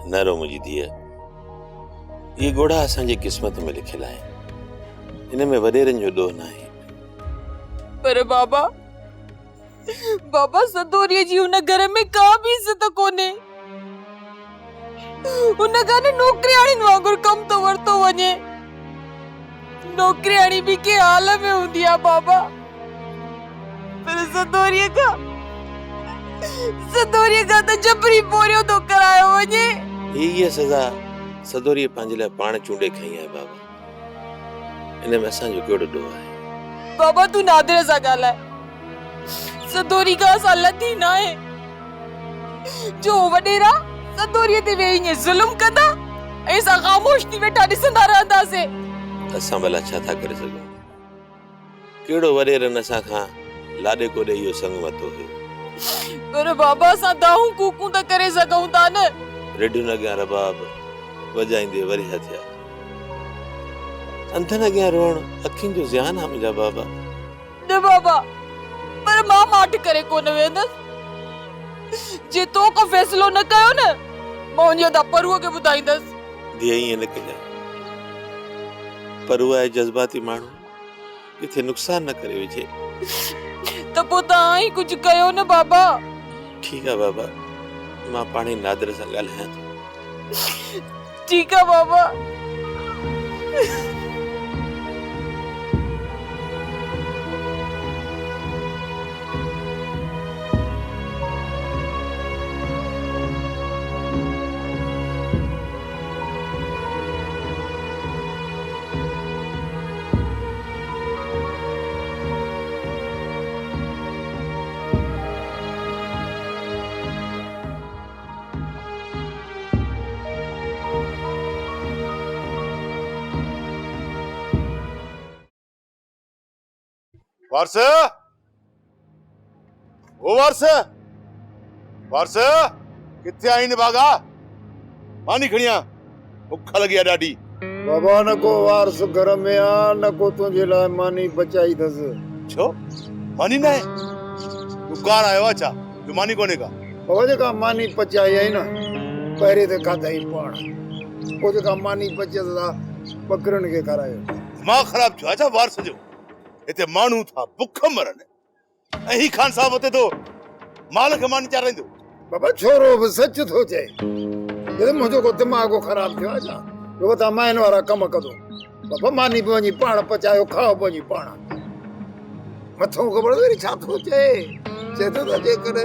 न रो मुंहिंजी धीअ, ये घोड़ा असांजी किस्मत में लिखियल आहे। इन में वॾेरनि जो ॾोह न आहे। पर बाबा सदोरीअ जी हुन घर में का भी इज्जत कोन्हे। हुन घर नौकरियाणियुनि वांगुरु कम तो वरतो वञे। नौकरियाणी भी के हाल में हूंदी आहे बाबा। पर सदोरीअ खां त जबरी पोरियो तो करायो वञे। ये सज़ा सदोरीअ पंहिंजे लाइ पाण चूंडे खई आहे बाबा। इन में असांजो कहिड़ो ॾोह आहे? बाबा तू नादिर सां ॻाल्हाए। सदोरी का असां लथी न आहे जो वॾेरा सदोरीअ ते वेही ईअं ज़ुल्म कंदा ऐं असां ख़ामोश थी वेठा ॾिसंदा रहंदासीं। असां भला छा था करे सघूं? कहिड़ो वॾेरनि असां खां लाॾे कोॾे इहो संग वरितो हुयो। पर बाबा असां दाहूं कूकूं त करे सघूं था न। रेडियुनि अॻियां रबाब वॼाईंदे वरी हथिया। अंधनि अॻियां रोअण अखियुनि जो ज़ियान आहे मुंहिंजा बाबा। न बाबा, पर मां माठ करे कोन वेंदसि। जे तो को फैसलो न कयो न, मां उन्हीअ दा परुअ खे ॿुधाईंदसि। धीअ ईअं न कजांइ। परुआ ऐं जज़्बाती माण्हू किथे नुक़सान न करे विझे। त पोइ तव्हां ई कुझु कयो न बाबा। ठीकु आहे बाबा, मां पाणे नादिर सां ॻाल्हायां थो। ठीकु आहे बाबा। वारस, ओ वारस किथे आई न भागा? पानी खणिया, भुख लगी है ॾाढी। बाबा न को वारस घर में आ, न को तुझे लाइ मानी बचाई दस। छो मानी ना है? दुकान आयो अच्छा जो मानी कोने का? बाबा जेका मानी पचाई है ना, पहरे ते खाता ही पाण। ओ जेका मानी पचदा बकरन के करायो। दिमाग खराब छो अच्छा वारस जो? इते मानू था भुख मरन। एही खान साहब होते तो माल के मानी चारंदो। बाबा छोरो भी सच थो चे। ये मुझो को दिमाग खराब थियो आजा। जो ता माइन वाला कम कदो। बाबा मानी वनी पाण पचायो खाओ वनी पाण। मथो खबर वेरी छा थो चे? चेतो त जे करे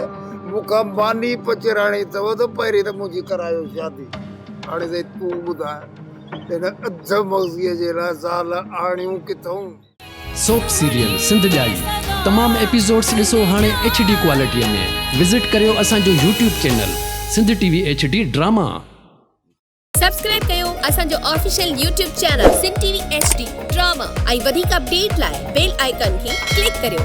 मुका मानी पचराणी तव तो पहिरी त मुजी करायो शादी। हाणे से तू बुधा तेन अध मौज़ीअ जे ला साल आणियूं किथों? सोप सीरियल सिंध जाई तमाम एपिसोड्स ॾिसो हाणे HD क्वालिटीअ में। विजिट करियो असांजो YouTube channel Sindh TV HD drama. Subscribe कयो असांजो official YouTube channel Sindh TV HD drama. ऐं वधीक अपडेट लाइ बेल आइकन खे क्लिक करियो।